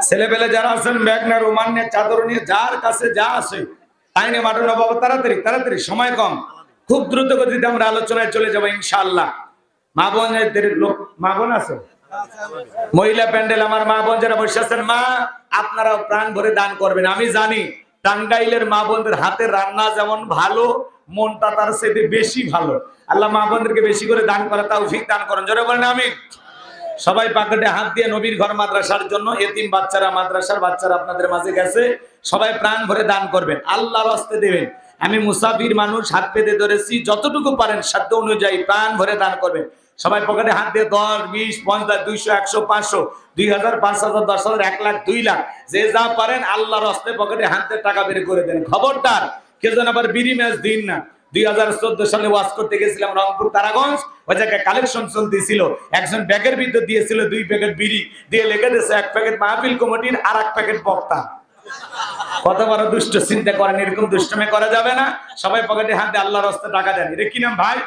ছেলেপেলে যারা আছেন ব্যাগ না রুমাল নিয়ে চাদর নিয়ে যার কাছে যা আছে তাই নিয়ে মাঠে বাবা তাড়াতাড়ি তাড়াতাড়ি, সময় কম, খুব দ্রুত গতিতে আমরা আলোচনায় চলে যাবো ইনশাআল্লাহ। মা বোনদের লোক, মা বোন আছে মহিলা প্যান্ডেল, আমার মা বোন যারা বসে আছেন, মা আপনারাও প্রাণ ভরে দান করবেন। আমি জানি টাঙ্গাইলের মা বোনদের হাতের রান্না যেমন ভালো, মনটা তার সাথে বেশি ভালো। আল্লাহ মা বোনদেরকে বেশি করে দান করা তৌফিক দান করেন, জোরে বলেন আমিন। সবাই পকেটে হাত দিয়ে নবীর ঘর মাদ্রাসার জন্য, এতিম বাচ্চারা, মাদ্রাসার বাচ্চারা আপনাদের মাঝে গেছে, সবাই প্রাণ ভরে দান করবেন, আল্লাহর হস্তে দেবেন। আমি মুসাফির মানুষ, হাত পেতে ধরেছি, যতটুকু পারেন সাধ্য অনুযায়ী প্রাণ ভরে দান করবেন। সবাই পকেটে হাত দিয়ে 10, 20, 50, 200, 100, 500, 2000, 5000, 10,000, 1 লাখ, 2 লাখ, যে যা পারেন আল্লাহর হস্তে পকেটে হাত দিয়ে টাকা বের করে দেন। খবরদার কেউ যেন আবার বিড়ি ম্যাচ দিন না। 2014 সালে ওয়াজ করতে গেছিলাম রংপুর তারাগঞ্জ, ওই জায়গায় কালেকশন চলতেছিল, একজন ব্যাগের ভিতর দিয়েছিল 2 প্যাকেট বিড়ি, দিয়ে লেগে দিয়েছে 1 প্যাকেট মাহফিল কমিটির আর 1 প্যাকেট বক্তা। কত বড় দুষ্ট, চিন্তা করেন, এরকম দুষ্টমে করা যাবে না। সবাই পকেটে হাত দিয়ে আল্লাহর রাস্তায় টাকা দেন। এটা কি নাম ভাই?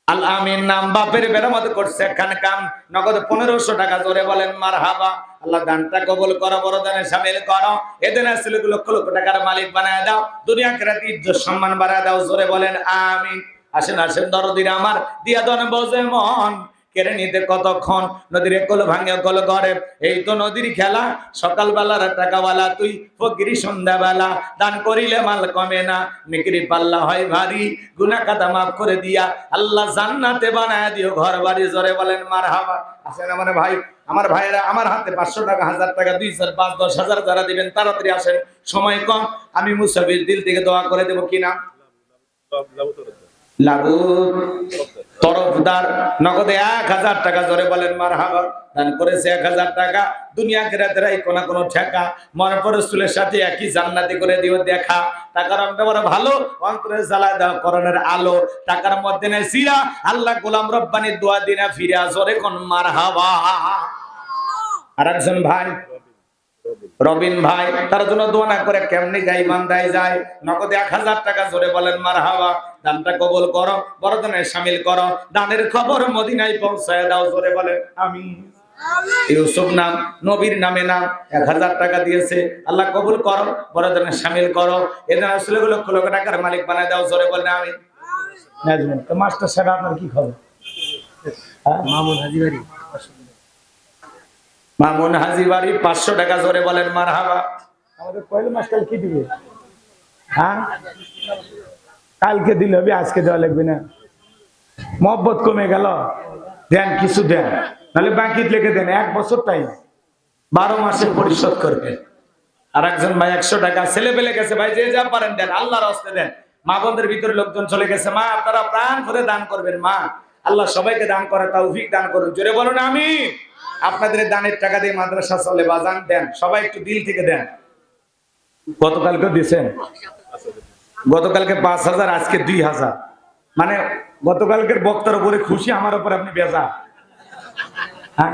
আল আমিন নাম, বাপের মেরামত করছে এখানে কাম, নগদ 1500 টাকা, জোরে বলেন মারহাবা। আল্লাহ দানটা কবুল করো, বড় দানে শামিল করো, এদিন আসলে লক্ষ লক্ষ টাকার মালিক বানায় দাও, দুনিয়া আখিরাতে ইজ্জত সম্মান বাড়ায় দাও, জোরে বলেন আমিন। আসেন আসেন দরদিরা আমার, দিয়া দন বজে মন, কেড়ে নিতে কতক্ষণ, নদীর কল ভাঙে কল ঘরে, এই তো নদীর খেলা, সকালবেলার টাকাওয়ালা তুই, ফকিরি সন্ধ্যাবেলা, দান করিলে মাল কমে না, নেকির পাল্লা হয় ভারী, গুনাহ খাতা মাফ করে দিয়া আল্লাহ জান্নাতে বানায় দিও ঘর বাড়ি, জোরে বলেন মারহাবা। আসেন আমার ভাই, আমার ভাইয়েরা, আমার হাতে 500 টাকা, 1000 টাকা, 2000, 5, 10,000 যারা দিবেন তাড়াতাড়ি আসেন, সময় কম। আমি মুসাফির দিল থেকে দোয়া করে দেবো। কি নাম? লাগু তরফদার, নগদে 1000 টাকা, জোরে বলেন মারহাবা। দান করেছে 1000 টাকা, দুনিয়া আখিরাতের এই কোন কোন ঠেকা, মনে পড়ে রাসূলের সাথে একই জান্নাতি করে দিও দেখা। টাকার রংটা বড় ভালো, অন্তরে জ্বালায় দাও করণের আলো, টাকার মধ্যে নেই সিরা, আল্লাহ গোলাম রব্বানির দোয়া দিনা ফিরা, জোরে কোন মারহাবা। আর একজন ভাই রবিন ভাই, তার জন্য দোয়া না করে কেমনি যাই বান্দায় যায়, নগদে 1000 টাকা, জোরে বলেন মারহাবা। দানটা কবুল করো, বড় দানে শামিল করো, দানের খবর মদিনায় পৌঁছায় দাও, জোরে বলেন আমিন। ইউসুফ নাম, নবীর নামে নাম, 1000 টাকা দিয়েছে, আল্লাহ কবুল করো, বড় দানে শামিল করো, এদের আসলে লক্ষ লক্ষ টাকার মালিক বানায় দাও, জোরে বলেন আমিন। নাজমুল তো মাস্টার সাহেব, আপনার কি খবর? মামুন হাজিবাড়ি, মামুন হাজিবাড়ি 500 টাকা, জোরে বলেন মারহাবা। আমাদের পয়লা মাস্টার কি দিবে? হ্যাঁ, কালকে দিলে হবে, আজকে দেওয়া লাগবে না, মহব্বত কমে গেল, দেন কিছু দেন, নাহলে বাকি লিখে দেন, 1 বছর টাইম, 12 মাসে পরিশোধ করবে। আর একজন ভাই 100 টাকা, ছেলে পেলে গেছে, ভাই যে যা পারেন দেন, আল্লাহর হস্তে দেন। মা বোনদের ভিতরে লোকজন চলে গেছে, মা আপনারা প্রাণ ভরে দান করবেন, মা আল্লাহ সবাইকে দান করা তৌফিক দান করুন, জোরে বলুন আমিন। আপনাদের দানের টাকা দিয়ে মাদ্রাসা চলে, বাজান দেন, সবাই একটু দিল থেকে দেন। গতকালকে দিয়েছেন, গতকালকে 5000, আজকে 2000, মানে গতকালকের বক্তার উপরে খুশি, আমার উপরে আপনি বেজা। হ্যাঁ,